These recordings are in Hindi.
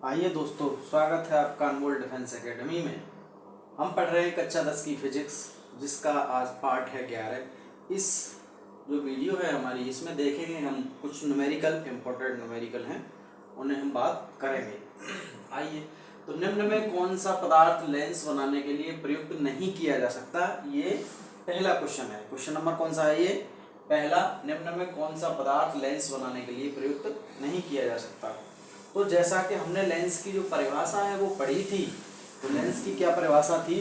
आइए दोस्तों, स्वागत है आपका अनमोल डिफेंस एकेडमी में। हम पढ़ रहे हैं कक्षा 10 की फिजिक्स, जिसका आज पार्ट है 11। इस जो वीडियो है हमारी, इसमें देखेंगे हम कुछ न्यूमेरिकल, इम्पोर्टेंट न्यूमेरिकल हैं, उन्हें हम बात करेंगे। आइए, तो निम्न में कौन सा पदार्थ लेंस बनाने के लिए प्रयुक्त नहीं किया जा सकता, ये पहला क्वेश्चन है। क्वेश्चन नंबर कौन सा है? ये पहला, निम्न में कौन सा पदार्थ लेंस बनाने के लिए प्रयुक्त नहीं किया जा सकता। तो जैसा कि हमने लेंस की जो परिभाषा है वो पढ़ी थी, तो लेंस की क्या परिभाषा थी?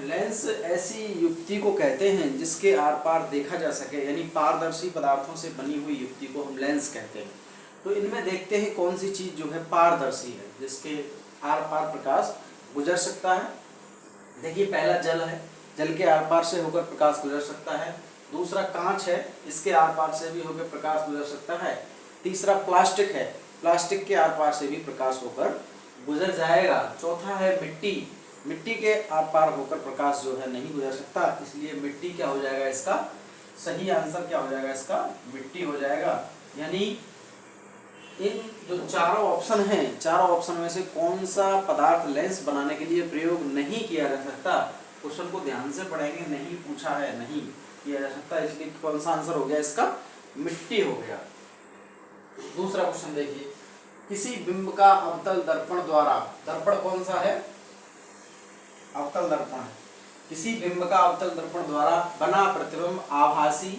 लेंस ऐसी युक्ति को कहते हैं जिसके आर पार देखा जा सके, यानी पारदर्शी पदार्थों से बनी हुई युक्ति को हम लेंस कहते हैं। तो इनमें देखते हैं कौन सी चीज जो है पारदर्शी है, जिसके आर पार प्रकाश गुजर सकता है। देखिए, पहला जल है, जल के आर पार से होकर प्रकाश गुजर सकता है। दूसरा कांच है, इसके आर पार से भी होकर प्रकाश गुजर सकता है। तीसरा प्लास्टिक है, प्लास्टिक के आर पार से भी प्रकाश होकर गुजर जाएगा। चौथा है मिट्टी, मिट्टी के आर पार होकर प्रकाश जो है नहीं गुजर सकता, इसलिए मिट्टी क्या हो जाएगा? इसका सही आंसर क्या हो जाएगा? इसका मिट्टी हो जाएगा। यानी इन जो चारों ऑप्शन हैं, चारों ऑप्शन में से कौन सा पदार्थ लेंस बनाने के लिए प्रयोग नहीं किया जा सकता? क्वेश्चन को ध्यान से पढ़ेंगे, नहीं पूछा है, नहीं किया जा सकता, इसलिए कौन सा आंसर हो गया? इसका मिट्टी हो गया। दूसरा क्वेश्चन देखिए, किसी बिंब का अवतल दर्पण द्वारा, दर्पण कौन सा है? अवतल दर्पण है। किसी बिंब का अवतल दर्पण द्वारा बना प्रतिबिंब आभासी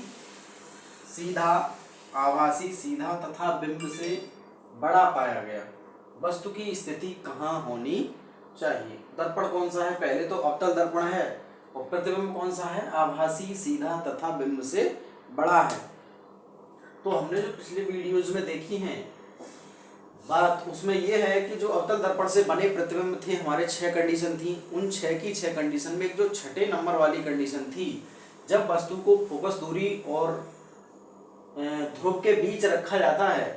सीधा तथा बिंब से बड़ा पाया गया, वस्तु की स्थिति कहाँ होनी चाहिए? दर्पण कौन सा है? पहले तो अवतल दर्पण है, और प्रतिबिंब कौन सा है? आभासी सीधा तथा बिंब से बड़ा है। तो हमने जो पिछले वीडियोज में देखी हैं बात, उसमें यह है कि जो अवतल दर्पण से बने प्रतिबिंब थे हमारे 6 कंडीशन थी। उन 6 की 6 कंडीशन में एक जो छठे नंबर वाली कंडीशन थी, जब वस्तु को फोकस दूरी और ध्रुव के बीच रखा जाता है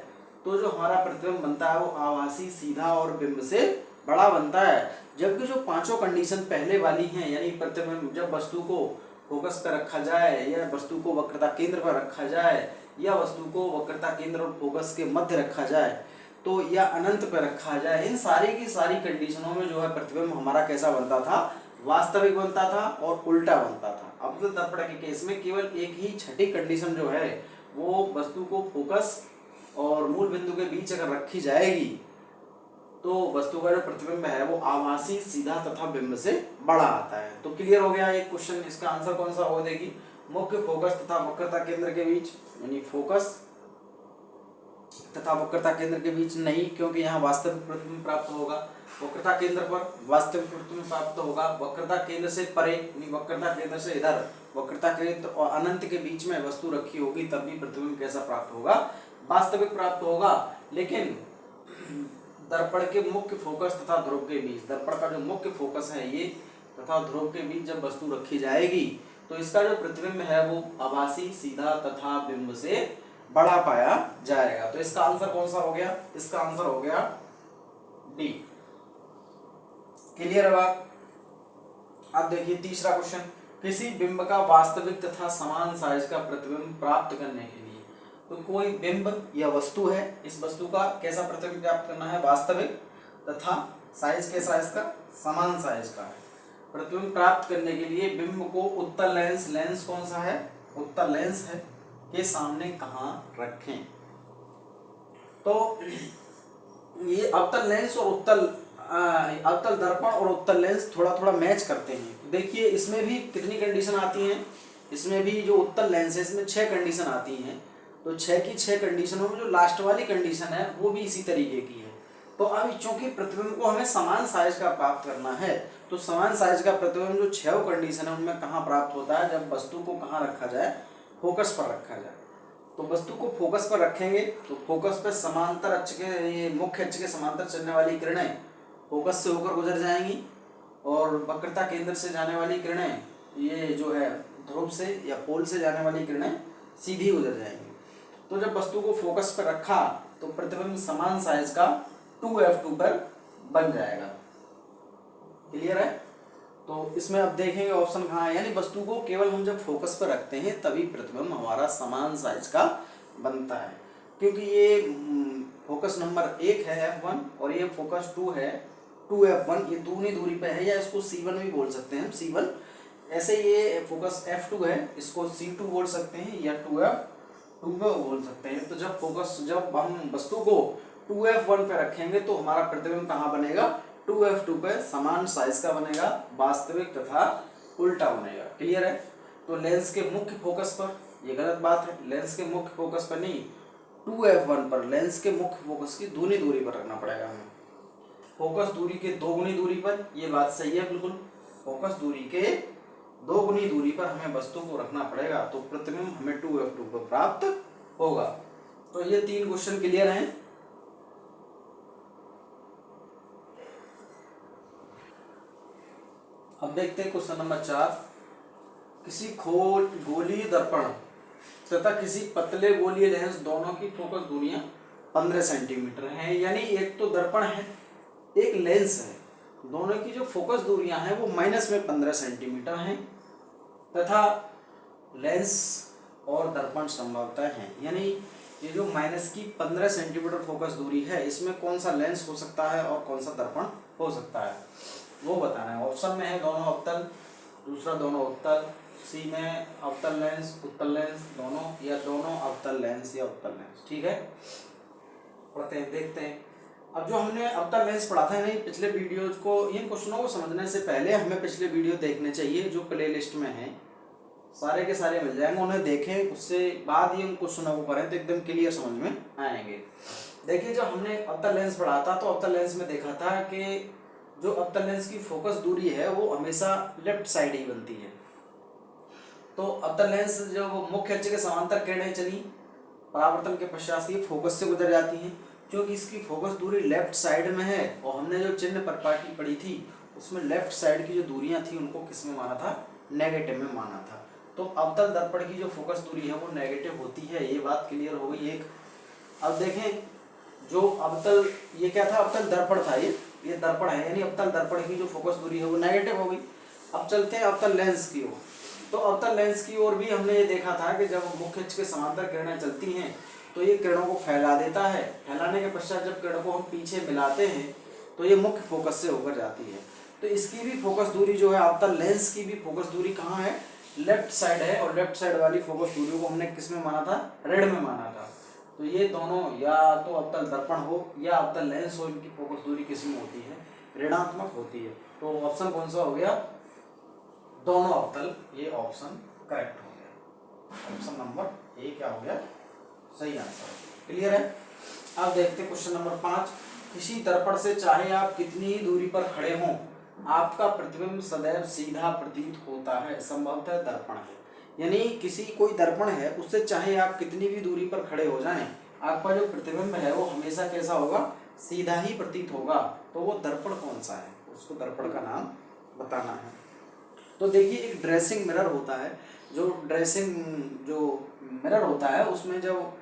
तो जो हमारा प्रतिबिंब बनता है वो आभासी सीधा और बिंब से बड़ा बनता है। जबकि जो पांचों कंडीशन पहले वाली हैं, यानी प्रतिबिंब जब वस्तु को फोकस पर रखा जाए, या वस्तु को वक्रता केंद्र पर रखा जाए, या वस्तु को वक्रता केंद्र और फोकस के मध्य रखा जाए, तो या अनंत पर रखा जाए, इन सारी की सारी कंडीशनों में जो है प्रतिबिंब हमारा कैसा बनता था? वास्तविक बनता था और उल्टा बनता था। अवतल दर्पण के केस में केवल एक ही छठी कंडीशन जो है, वो वस्तु को फोकस और मूल बिंदु के बीच अगर रखी जाएगी तो वस्तु का जो प्रतिबिंब है वो आभासी सीधा तथा बिंब से बड़ा आता है। तो क्लियर हो गया एक क्वेश्चन। इसका आंसर कौन सा हो? देखिए, मुख्य फोकस तथा वक्रता केंद्र के बीच, यानी फोकस तथा वक्रता केंद्र के बीच नहीं, क्योंकि यहाँ वास्तविक प्रतिबिंब प्राप्त होगा। वक्रता केंद्र पर वास्तविक प्रतिबिंब प्राप्त होगा। वक्रता केंद्र से परे, यानी वक्रता केंद्र से इधर, वक्रता केंद्र और अनंत के बीच में वस्तु रखी होगी, तब भी प्रतिबिंब कैसा प्राप्त होगा? वास्तविक प्राप्त होगा। लेकिन दर्पण के मुख्य फोकस तथा ध्रुव के बीच, दर्पण का जो मुख्य फोकस है ये तथा ध्रुव के बीच जब वस्तु रखी जाएगी तो इसका जो प्रतिबिंब है वो आभासी सीधा तथा बिंब से बड़ा पाया जाएगा। तो इसका आंसर कौन सा हो गया? इसका आंसर हो गया डी। क्लियर है बात? अब देखिए तीसरा क्वेश्चन, किसी बिंब का वास्तविक तथा समान साइज का प्रतिबिंब प्राप्त करने के लिए, तो कोई बिंब या वस्तु है, इस वस्तु का कैसा प्रतिबिंब प्राप्त करना है? वास्तविक तथा साइज कैसा है इसका? समान साइज का है। प्रतिबिंब प्राप्त करने के लिए बिंब को उत्तल लेंस, लेंस कौन सा है? उत्तल लेंस है, के सामने कहाँ रखें? तो ये अवतल लेंस और अवतल दर्पण और उत्तल लेंस थोड़ा थोड़ा मैच करते हैं। देखिए, इसमें भी कितनी कंडीशन आती हैं? इसमें भी जो उत्तल लेंस है इसमें 6 कंडीशन आती हैं। तो 6 की 6 कंडीशनों में जो लास्ट वाली कंडीशन है वो भी इसी तरीके की है। तो अब चूंकि प्रतिबिंब को हमें समान साइज का प्राप्त करना है, तो समान साइज का प्रतिबिंब जो 6 कंडीशन है उनमें कहाँ प्राप्त होता है? जब वस्तु को कहाँ रखा जाए? फोकस पर रखा जाए। तो वस्तु को फोकस पर रखेंगे तो फोकस पर समांतर अक्ष के, ये मुख्य अक्ष के समांतर चलने वाली किरणें फोकस से होकर गुजर जाएंगी, और वक्रता केंद्र से जाने वाली किरणें, ये जो है ध्रुव से या पोल से जाने वाली किरणें सीधी गुजर जाएंगी। तो जब वस्तु को फोकस पर रखा तो प्रतिबिंब समान साइज का 2f2 पर बन जाएगा। क्लियर है? तो इसमें अब देखेंगे ऑप्शन कहाँ है, यानी वस्तु को केवल हम जब फोकस पर रखते हैं तभी प्रतिबिंब हमारा समान साइज का बनता है। क्योंकि ये फोकस नंबर 1 है F1 और ये फोकस 2 है 2F1, ये दूनी दूरी पे है, या इसको C1 भी बोल सकते हैं हम, C1। ऐसे ये फोकस F2 है, इसको C2 बोल सकते हैं या 2F2 बोल सकते हैं। तो जब हम वस्तु को 2F1 पे रखेंगे तो हमारा प्रतिबिंब कहाँ बनेगा, 2F2 पे समान साइज का बनेगा, वास्तविक तथा उल्टा बनेगा। क्लियर है। तो लेंस के मुख्य फोकस पर, ये गलत बात है, लेंस के मुख्य फोकस पर नहीं, 2F1 पर, लेंस के मुख्य फोकस की दूनी दूरी पर रखना पड़ेगा हमें। फोकस दूरी के दोगुनी दूरी पर, ये बात सही है बिल्कुल, फोकस दूरी के दोगुनी दूरी पर हमें वस्तु को रखना पड़ेगा, तो प्रतिबिंब हमें 2F2 पर प्राप्त होगा। तो ये 3 क्वेश्चन क्लियर हैं। अब देखते हैं क्वेश्चन नंबर 4। किसी गोलीय दर्पण तथा किसी पतले गोलीय लेंस दोनों की फोकस दूरियां 15 सेंटीमीटर हैं। यानी एक तो दर्पण है, एक लेंस है, दोनों की जो फोकस दूरियां हैं वो माइनस में 15 सेंटीमीटर हैं, तथा लेंस और दर्पण संभवतः हैं। यानी ये जो माइनस की 15 सेंटीमीटर फोकस दूरी है, इसमें कौन सा लेंस हो सकता है और कौन सा दर्पण हो सकता है वो बताना है। ऑप्शन में है दोनों अवतल, दूसरा दोनों उत्तल, सी में अवतल लेंस उत्तल लेंस दोनों, या दोनों अवतल लेंस या उत्तल लेंस। ठीक है, पढ़ते हैं, देखते हैं। अब जो हमने अवतल लेंस पढ़ा था, यानी पिछले वीडियोज को, इन क्वेश्चनों को समझने से पहले हमें पिछले वीडियो देखने चाहिए जो प्ले लिस्ट में हैं, सारे के सारे मिल जाएंगे, उन्हें देखें, उससे बाद ही उन क्वेश्चनों को करें तो एकदम क्लियर समझ में आएंगे। देखिए, जब हमने अवतल लेंस पढ़ा था तो अवतल लेंस में देखा था कि जो अवतल लेंस की फोकस दूरी है वो हमेशा लेफ्ट साइड ही बनती है। तो अवतल लेंस जब मुख्य अक्ष के समांतर किरणें चली, परावर्तन के पश्चात ये फोकस से गुजर जाती हैं। क्योंकि इसकी फोकस दूरी लेफ्ट साइड में है, और हमने जो चिन्ह प्रॉपर्टी पढ़ी थी उसमें लेफ्ट साइड की जो दूरियां थी उनको किस में माना था, नेगेटिव में माना था। तो अवतल दर्पण की जो फोकस दूरी है वो नेगेटिव होती है, ये बात क्लियर हो गई एक। अब देखें, जो अवतल, ये क्या था, अवतल दर्पण था, ये दर्पण है, यानी अवतल दर्पण की जो फोकस दूरी है वो नेगेटिव हो गई। अब चलते हैं अवतल लेंस की ओर। तो अवतल लेंस की ओर भी हमने ये देखा था कि जब मुख्य अक्ष के समांतर किरणें चलती हैं तो ये किरणों को फैला देता है। फैलाने के पश्चात जब किरणों को हम पीछे मिलाते हैं तो ये मुख्य फोकस से होकर जाती है। तो इसकी भी फोकस दूरी जो है, अवतल लेंस की भी फोकस दूरी कहाँ है, लेफ्ट साइड है, और लेफ्ट साइड वाली फोकस दूरी को हमने किस में माना था, ऋण में माना था। तो ये दोनों या तो अवतल दर्पण हो या अवतल लेंस हो, इनकी फोकस दूरी किस में होती है, ऋणात्मक होती है। तो ऑप्शन कौन सा हो गया, दोनों अवतल, ये ऑप्शन करेक्ट हो गया। ऑप्शन नंबर ए क्या हो गया, सही आंसर। क्लियर है। अब देखते हैं क्वेश्चन नंबर 5। किसी दर्पण से चाहे आप कितनी ही दूरी पर खड़े हों, आपका प्रतिबिंब सदैव सीधा प्रतीत होता है, संभवतः दर्पण है। यानी किसी कोई दर्पण है, उससे चाहे आप कितनी भी दूरी पर खड़े हो जाएं, आपका जो प्रतिबिंब है वो हमेशा कैसा होगा, सीधा ही प्रतीत होगा। तो वो दर्पण कौन सा है, उसको दर्पण का नाम बताना है। तो देखिए, एक ड्रेसिंग मिरर होता है, जो ड्रेसिंग जो मिरर होता है उसमें जब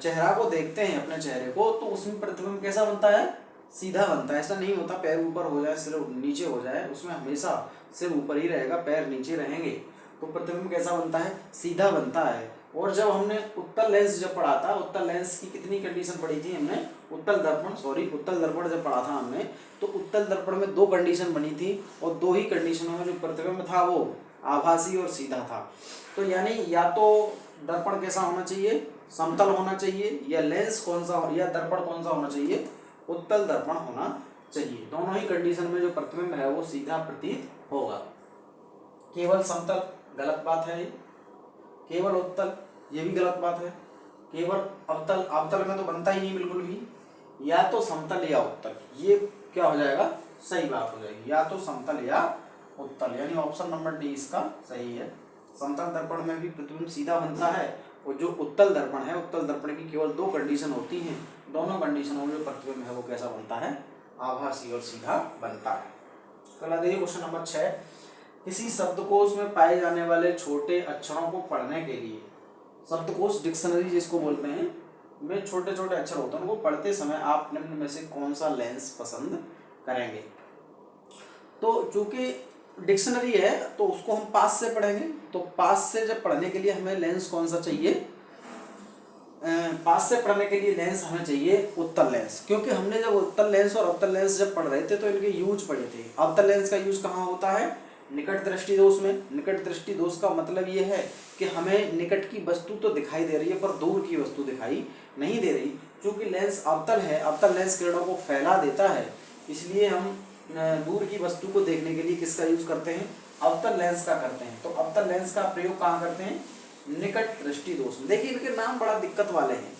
चेहरा को देखते हैं, अपने चेहरे को, तो उसमें प्रतिबिंब कैसा बनता है, सीधा बनता है। ऐसा नहीं होता पैर ऊपर हो जाए सिर नीचे हो जाए, उसमें हमेशा सिर ऊपर ही रहेगा, पैर नीचे रहेंगे, तो प्रतिबिंब कैसा बनता है, सीधा बनता है। और जब हमने उत्तल लेंस जब पढ़ा था, उत्तल लेंस की कितनी कंडीशन पढ़ी थी हमने, उत्तल दर्पण जब पढ़ा था हमने, तो उत्तल दर्पण में 2 कंडीशन बनी थी, और 2 ही कंडीशनों में जो प्रतिबिंब था वो आभासी और सीधा था। तो यानी या तो दर्पण कैसा होना चाहिए, समतल होना चाहिए, या लेंस कौन सा, या दर्पण कौन सा होना चाहिए, उत्तल दर्पण होना चाहिए। दोनों ही कंडीशन में जो प्रतिबिंब है वो सीधा प्रतीत होगा। केवल समतल, गलत बात है ये। केवल उत्तल, ये भी गलत बात है। केवल अवतल, अवतल में तो बनता ही नहीं बिल्कुल भी। या तो समतल या उत्तल, ये क्या हो जाएगा, सही बात हो जाएगी, या तो समतल या उत्तल, यानी ऑप्शन नंबर डी इसका सही है। समतल दर्पण में भी प्रतिबिंब सीधा बनता है, और जो उत्तल दर्पण है, उत्तल दर्पण की केवल 2 कंडीशन होती हैं, दोनों कंडीशनों में जो प्रतिबिंब है वो कैसा बनता है, आभासी और सीधा बनता है। अगला देखिए क्वेश्चन नंबर 6। किसी शब्दकोश में पाए जाने वाले छोटे अक्षरों को पढ़ने के लिए, शब्दकोश डिक्शनरी जिसको बोलते हैं, में छोटे छोटे अक्षर होते हैं, उनको पढ़ते समय आप निम्न में से कौन सा लेंस पसंद करेंगे। तो चूंकि डिक्शनरी है तो उसको हम पास से पढ़ेंगे, तो पास से जब पढ़ने के लिए हमें लेंस कौन सा चाहिए, पास से पढ़ने के लिए लेंस हमें चाहिए उत्तल लेंस, क्योंकि हमने जब उत्तल लेंस और अवतल लेंस जब पढ़ रहे थे तो इनके यूज पढ़े थे। अवतल लेंस का यूज कहाँ होता है? निकट दृष्टि दोष में। निकट दृष्टि दोष का मतलब ये है कि हमें निकट की वस्तु तो दिखाई दे रही है पर दूर की वस्तु दिखाई नहीं दे रही। क्योंकि लेंस अवतल है, अवतल लेंस किरणों को फैला देता है, इसलिए हम दूर की वस्तु को देखने के लिए किसका यूज करते हैं? अवतल लेंस का करते हैं। तो अवतल लेंस का प्रयोग कहाँ करते हैं? निकट दृष्टि दोष। देखिए इनके नाम बड़ा दिक्कत वाले हैं।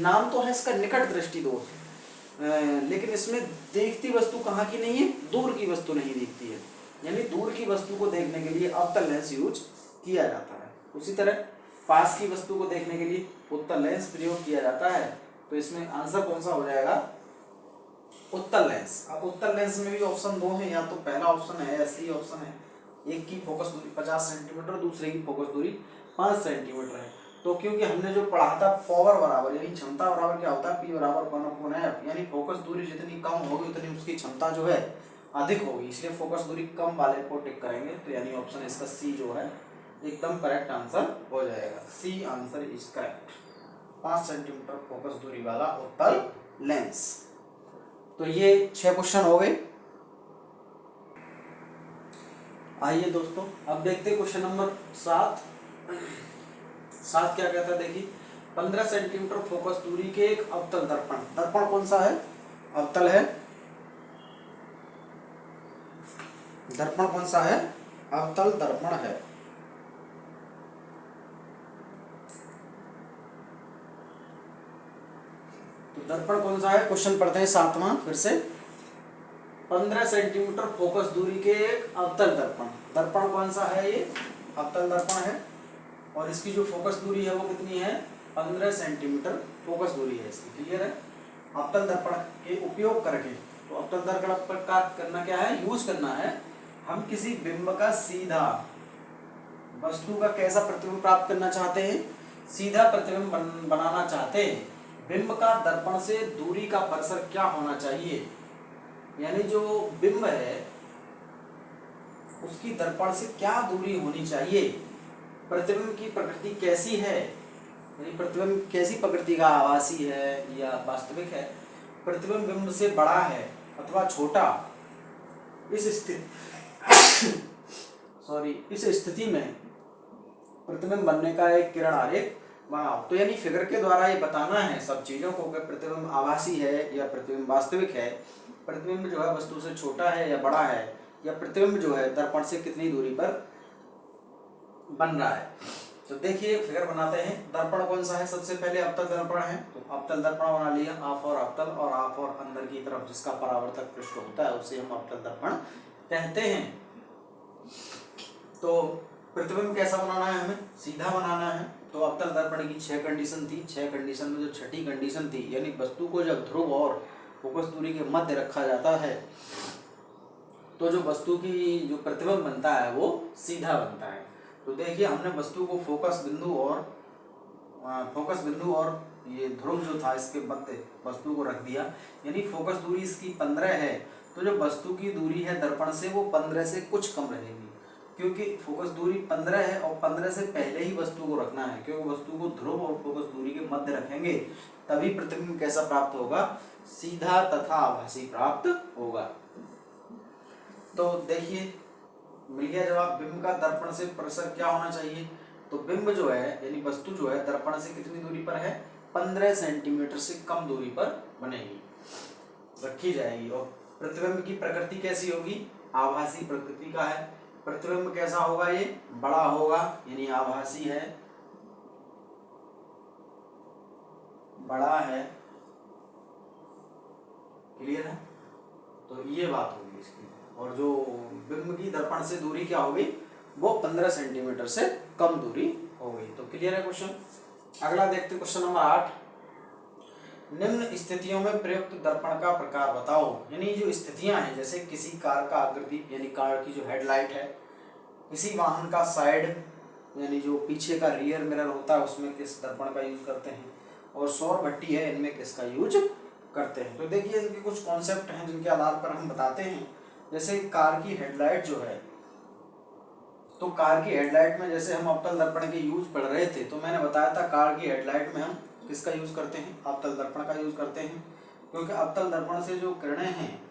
नाम तो है इसका निकट दृष्टि दोष, लेकिन इसमें देखती वस्तु कहाँ की नहीं है? दूर की वस्तु नहीं दिखती है, यानी दूर की वस्तु को देखने के लिए अवतल लेंस यूज किया जाता है। उसी तरह पास की वस्तु को देखने के लिए उत्तल लेंस प्रयोग किया जाता है। तो इसमें आंसर कौन सा हो जाएगा? उत्तल लेंस। अब उत्तल लेंस में भी ऑप्शन दो है, या तो पहला ऑप्शन है या सी ऑप्शन है। एक की फोकस दूरी 50 सेंटीमीटर, दूसरे की फोकस दूरी 5 सेंटीमीटर है। तो क्योंकि हमने जो पढ़ा था पावर बराबर यानी क्षमता बराबर क्या होता है? P बराबर 1/f, यानी फोकस दूरी जितनी कम होगी उतनी उसकी क्षमता जो है अधिक होगी, इसलिए फोकस दूरी कम वाले को टिक करेंगे। तो यानी ऑप्शन इसका सी जो है एकदम करेक्ट आंसर हो जाएगा। C answer is correct. 5 centimetre focus दूरी वाला उत्तल लेंस। तो ये 6 क्वेश्चन हो गए। आइए दोस्तों अब देखते हैं क्वेश्चन नंबर 7। 7 क्या कहता है? देखिए 15 सेंटीमीटर फोकस दूरी के एक अवतल दर्पण। दर्पण कौन सा है? अवतल है। दर्पण कौन सा है? अवतल दर्पण है। तो दर्पण कौन सा है? क्वेश्चन पढ़ते हैं 7वां फिर से। 15 सेंटीमीटर फोकस दूरी के एक अवतल दर्पण। दर्पण कौन सा है? ये अवतल दर्पण है और इसकी जो फोकस दूरी है वो कितनी है? 15 सेंटीमीटर फोकस दूरी है इसकी। क्लियर है? अवतल दर्पण के उपयोग करके, तो अवतल दर्पण का करना क्या है? यूज करना है। हम किसी बिंब का सीधा वस्तु का कैसा प्रतिबिंब प्राप्त करना चाहते हैं? सीधा प्रतिबिंब बनाना चाहते हैं। बिंब का दर्पण से दूरी का परिसर क्या होना चाहिए? यानी जो बिंब है उसकी दर्पण से क्या दूरी होनी चाहिए? प्रतिबिंब की प्रकृति कैसी है? यानी प्रतिबिंब कैसी प्रकृति का? आभासी है या वास्तविक है? प्रतिबिंब बिंब से बड़ा है अथवा छोटा? इस स्थिति में प्रतिबिंब बनने का एक किरण आरेख बनाओ। तो यानी फिगर के द्वारा ये बताना है सब चीजों को कि प्रतिबिंब आभासी है या प्रतिबिंब वास्तविक है, प्रतिबिंब जो है वस्तु से छोटा है या बड़ा है, या प्रतिबिंब जो है दर्पण से कितनी दूरी पर बन रहा है। तो देखिए फिगर बनाते हैं। दर्पण कौन सा है? सबसे पहले अवतल दर्पण है, तो अवतल दर्पण बना लिया। ऑफ और अवतल, और ऑफ और अंदर की तरफ जिसका परावर्तक पृष्ठ होता है उसे हम अवतल दर्पण कहते हैं। तो प्रतिबिंब कैसा बनाना है? हमें सीधा बनाना है। तो अवतल दर्पण की 6 कंडीशन थी। 6 कंडीशन में जो छठी कंडीशन थी, यानी वस्तु को जब ध्रुव और फोकस दूरी के मध्य रखा जाता है तो जो वस्तु की जो प्रतिबिंब बनता है वो सीधा बनता है। तो देखिए हमने वस्तु को फोकस बिंदु और ये ध्रुव जो था इसके मध्य वस्तु को रख दिया, यानी फोकस दूरी इसकी 15 है। तो जो वस्तु की दूरी है दर्पण से वो 15 से कुछ कम रहेगी, क्योंकि फोकस दूरी 15 है और 15 से पहले ही वस्तु को रखना है, क्योंकि वस्तु को ध्रुव और फोकस दूरी के मध्य रखेंगे तभी प्रतिबिंब कैसा प्राप्त होगा? सीधा तथा आभासी प्राप्त होगा। तो देखिए मिल गया जवाब। बिंब का दर्पण से परिसर क्या होना चाहिए? तो बिंब जो है यानी वस्तु जो है दर्पण से कितनी दूरी पर है? 15 सेंटीमीटर से कम दूरी पर बनेगी, रखी जाएगी। और प्रतिबिंब की प्रकृति कैसी होगी? आभासी प्रकृति का है। प्रतिबिंब कैसा होगा? ये बड़ा होगा, यानी आभासी है, बड़ा है। क्लियर है? तो ये बात होगी इसकी। और जो बिंब की दर्पण से दूरी क्या होगी? वो 15 सेंटीमीटर से कम दूरी होगी। तो क्लियर है क्वेश्चन। अगला देखते हैं क्वेश्चन नंबर 8। निम्न स्थितियों में प्रयुक्त दर्पण का प्रकार बताओ। यानी जो स्थितियां हैं, जैसे किसी कार का आकृति यानी कार की जो हेडलाइट है, किसी वाहन का साइड यानी जो पीछे का रियर मिरर होता है उसमें किस दर्पण का यूज करते हैं, और सौर भट्टी है इनमें किसका यूज करते हैं। तो देखिए इनके कुछ कॉन्सेप्ट हैं जिनके आधार पर हम बताते हैं। जैसे कार की हेडलाइट जो है तो कार की हेडलाइट में जैसे हम अवतल दर्पण के यूज पढ़ रहे थे, तो मैंने बताया था कार की हेडलाइट में हम किसका यूज करते हैं, अवतल दर्पण का यूज करते हैं, क्योंकि अवतल दर्पण से जो किरणें हैं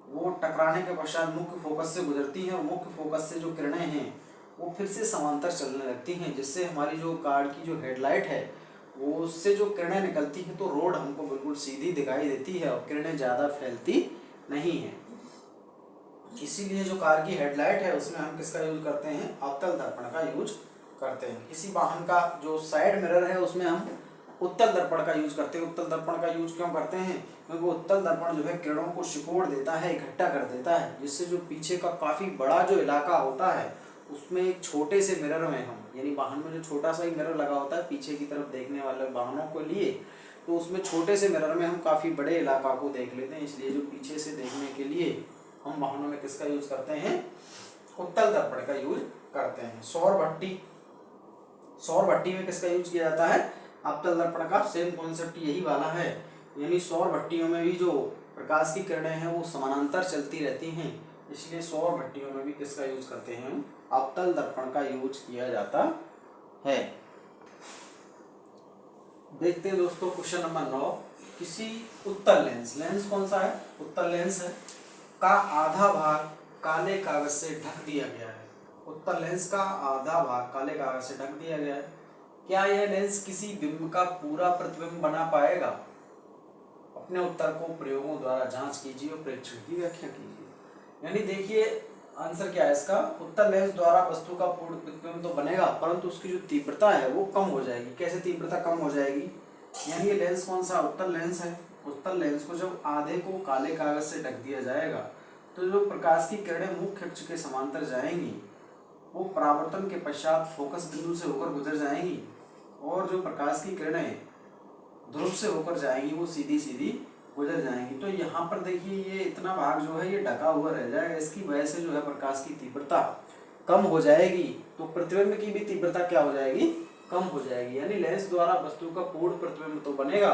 वो टकराने के पश्चात मुख्य फोकस से गुजरती हैं, और मुख्य फोकस से जो किरणें हैं वो फिर से समांतर चलने लगती हैं, जिससे हमारी जो कार की जो हेडलाइट है वो उससे जो किरणें निकलती हैं तो रोड हमको बिल्कुल सीधी दिखाई देती है और किरणें ज़्यादा फैलती नहीं हैं। इसीलिए जो कार की हेडलाइट है उसमें हम किसका यूज करते हैं, अवतल दर्पण का यूज करते हैं। किसी वाहन का जो साइड मिरर है उसमें हम उत्तल दर्पण का यूज करते हैं। उत्तल दर्पण का यूज क्यों करते हैं, क्योंकि उत्तल दर्पण जो है किरणों को सिकोड़ देता है, इकट्ठा कर देता है, जिससे जो पीछे का काफी बड़ा जो इलाका होता है उसमें एक छोटे से मिरर में हम, यानी वाहन में जो छोटा सा ही मिरर लगा होता है पीछे की तरफ देखने वाले वाहनों के लिए, तो उसमें छोटे से मिरर में हम काफी बड़े इलाका को देख लेते हैं। इसलिए जो पीछे से देखने के लिए हम वाहनों में किसका यूज करते हैं, उत्तल दर्पण का यूज करते हैं। सौर भट्टी में किसका यूज किया जाता है, अवतल दर्पण का। सेम कॉन्सेप्ट यही वाला है, यानी सौर भट्टियों में भी जो प्रकाश की किरणें हैं वो समानांतर चलती रहती हैं, इसलिए सौर भट्टियों में भी किसका यूज करते हैं, हम अवतल दर्पण का यूज किया जाता है। देखते हैं दोस्तों क्वेश्चन नंबर 9। किसी उत्तल लेंस, लेंस कौन सा है, उत्तल लेंस है, का आधा भाग काले कागज से ढक दिया गया है। उत्तल लेंस का आधा भाग काले कागज से ढक दिया गया है। क्या यह लेंस किसी बिंब का पूरा प्रतिबिंब बना पाएगा? अपने उत्तर को प्रयोगों द्वारा जांच कीजिए और परीक्षण की व्याख्या कीजिए। यानी देखिए आंसर क्या है इसका, उत्तल लेंस द्वारा वस्तु का पूर्ण प्रतिबिंब तो बनेगा, परंतु उसकी जो तीव्रता है वो कम हो जाएगी। कैसे तीव्रता कम हो जाएगी, यानी ये लेंस कौन सा, उत्तल लेंस है। उत्तल लेंस को जब आधे को काले कागज से ढक दिया जाएगा तो जो प्रकाश की किरणें मुख्य अक्ष के समांतर जाएंगी वो परावर्तन के पश्चात फोकस बिंदु से होकर गुजर जाएंगी, और जो प्रकाश की किरणें ध्रुव से होकर जाएंगी वो सीधी सीधी गुजर जाएंगी। तो यहाँ पर देखिए ये इतना भाग जो है ये ढका हुआ रह जाएगा, इसकी वजह से जो है प्रकाश की तीव्रता कम हो जाएगी, तो प्रतिबिंब की भी तीव्रता क्या हो जाएगी, कम हो जाएगी। यानी लेंस द्वारा वस्तु का पूर्ण प्रतिबिंब तो बनेगा,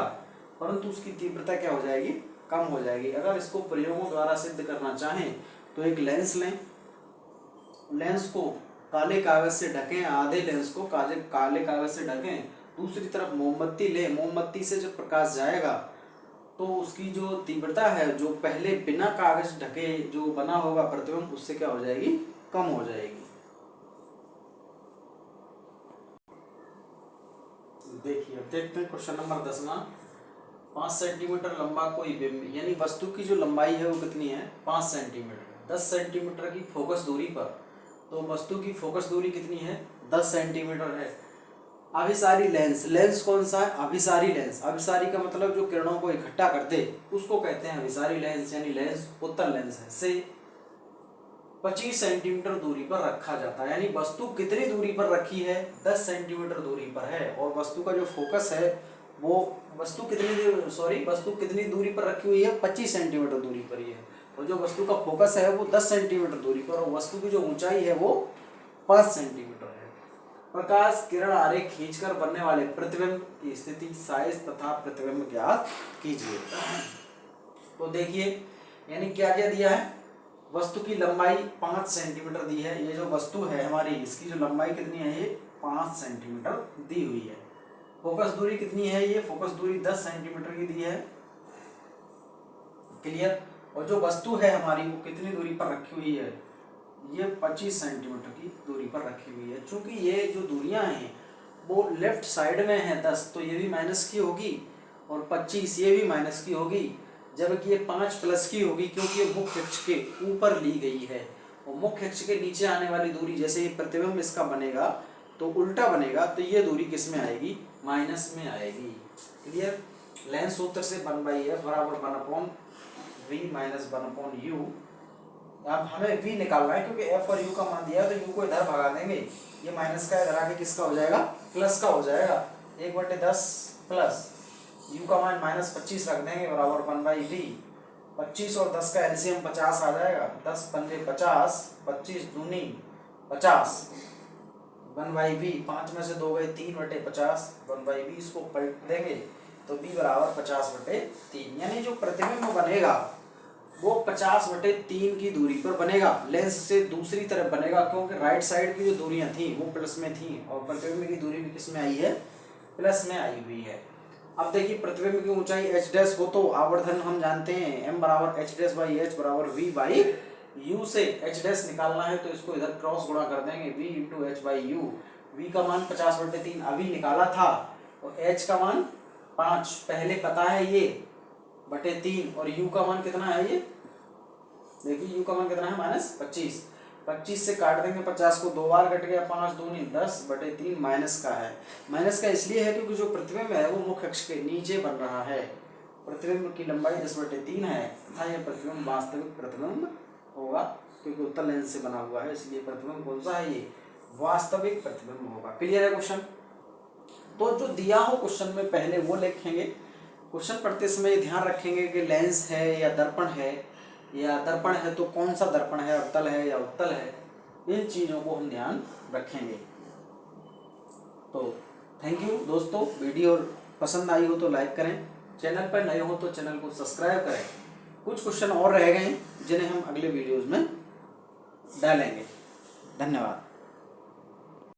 परंतु उसकी तीव्रता क्या हो जाएगी, कम हो जाएगी। अगर इसको प्रयोगों द्वारा सिद्ध करना चाहें तो एक लेंस लें, लेंस को काले कागज से ढकें, आधे लेंस को काले कागज से ढकें, दूसरी तरफ मोमबत्ती लें, मोमबत्ती से जब प्रकाश जाएगा तो उसकी जो तीव्रता है जो पहले बिना कागज ढके जो बना होगा प्रतिबिंब उससे क्या हो जाएगी, कम हो जाएगी। देखिए अब देखते हैं क्वेश्चन नंबर 10 में। 5 सेंटीमीटर लंबा कोई बिंब, यानी वस्तु की जो लंबाई है वो कितनी है, 5 सेंटीमीटर। 10 सेंटीमीटर की फोकस दूरी पर, तो वस्तु की फोकस दूरी कितनी है, 10 सेंटीमीटर है। अभिसारी लेंस, लेंस कौन सा है, अभिसारी लेंस। अभिसारी का मतलब जो किरणों को इकट्ठा कर दे उसको कहते हैं अभिसारी लेंस, यानी लेंस उत्तल लेंस है। से 25 सेंटीमीटर दूरी पर रखा जाता है, यानी वस्तु कितनी दूरी पर रखी है, 10 सेंटीमीटर दूरी पर है, और वस्तु का जो फोकस है वो वस्तु कितनी दूरी पर रखी हुई है, 25 सेंटीमीटर दूरी पर ही है, और जो वस्तु का फोकस है वो 10 सेंटीमीटर दूरी पर, और वस्तु की जो ऊंचाई है वो 5 सेंटीमीटर है। प्रकाश किरण आरेख खींचकर बनने वाले प्रतिबिंब की स्थिति, साइज तथा प्रतिबिंब ज्ञात कीजिए। तो देखिए यानी क्या क्या दिया है, वस्तु की लंबाई 5 सेंटीमीटर दी है, ये जो वस्तु है हमारी इसकी जो लंबाई कितनी है, ये 5 सेंटीमीटर दी हुई है। फोकस दूरी कितनी है, ये फोकस दूरी 10 सेंटीमीटर की दी है, क्लियर। और जो वस्तु है हमारी वो कितनी दूरी पर रखी हुई है, ये 25 सेंटीमीटर की दूरी पर रखी हुई है। चूंकि ये जो दूरियां हैं वो लेफ्ट साइड में है 10, तो ये भी माइनस की होगी, और 25 ये भी माइनस की होगी, जबकि ये 5 प्लस की होगी, क्योंकि ये मुख्य अक्ष के ऊपर ली गई है, और मुख्य अक्ष के नीचे आने वाली दूरी, जैसे ये प्रतिबिंब इसका बनेगा तो उल्टा बनेगा, तो ये दूरी किस में आएगी, माइनस में आएगी, क्लियर। लेंस सूत्र से 1/f बराबर 1/v माइनस 1/u। अब हमें v निकालना है, क्योंकि f और u का मान दिया है तो u को इधर भगा देंगे, ये माइनस का इधर आके किसका हो जाएगा, प्लस का हो जाएगा। 1/10 प्लस u का मान -25 रख देंगे बराबर 1/v। 25 और 10 का एलसीएम 50 आ जाएगा, 10 पंजे 50, 25 दूनी 50, 1/v। 5 में से 2 गए 3/50, 1/v इसको पलट देंगे तो b बराबर 50/3। यानी जो प्रतिबिंब बनेगा वो 50/3 की दूरी पर बनेगा, लेंस से दूसरी तरफ बनेगा, क्योंकि राइट साइड की जो दूरियां थी वो प्लस में थी और प्रतिबिंब की दूरी भी किस में आई है, प्लस में आई हुई है। अब देखिए प्रतिबिंब की ऊंचाई h डैश हो तो आवर्धन हम जानते हैं m बराबर h डैश बाई h बराबर v बाई u से h डैश निकालना है तो इसको इधर क्रॉस गुणा कर देंगे v into H by you. v का मान 50/3 अभी निकाला था और h का मान 5 पहले पता है ये बटे 3 और u का मान कितना है, ये देखिए u का मान कितना है -25। 25 से काट देंगे 50 को, 2 बार कट गया, 5 दूनी 10/3 माइनस का है। माइनस का इसलिए है क्योंकि जो प्रतिबिंब है वो मुख्य अक्ष के नीचे बन रहा है। प्रतिबिंब की लंबाई 10/3 है तथा यह प्रतिबिंब वास्तविक प्रतिबिंब होगा क्योंकि उत्तल लेंस से बना हुआ है, इसलिए प्रतिबिंब कौन सा है, ये वास्तविक प्रतिबिंब होगा। क्लियर है क्वेश्चन? तो जो दिया हो क्वेश्चन में पहले वो लिखेंगे, क्वेश्चन पढ़ते समय ध्यान रखेंगे कि लेंस है या दर्पण है, या दर्पण है तो कौन सा दर्पण है, अवतल है या उत्तल है, इन चीज़ों को हम ध्यान रखेंगे। तो थैंक यू दोस्तों, वीडियो पसंद आई हो तो लाइक करें, चैनल पर नए हो तो चैनल को सब्सक्राइब करें। कुछ क्वेश्चन और रह गए हैं जिन्हें हम अगले वीडियोज़ में डालेंगे। धन्यवाद।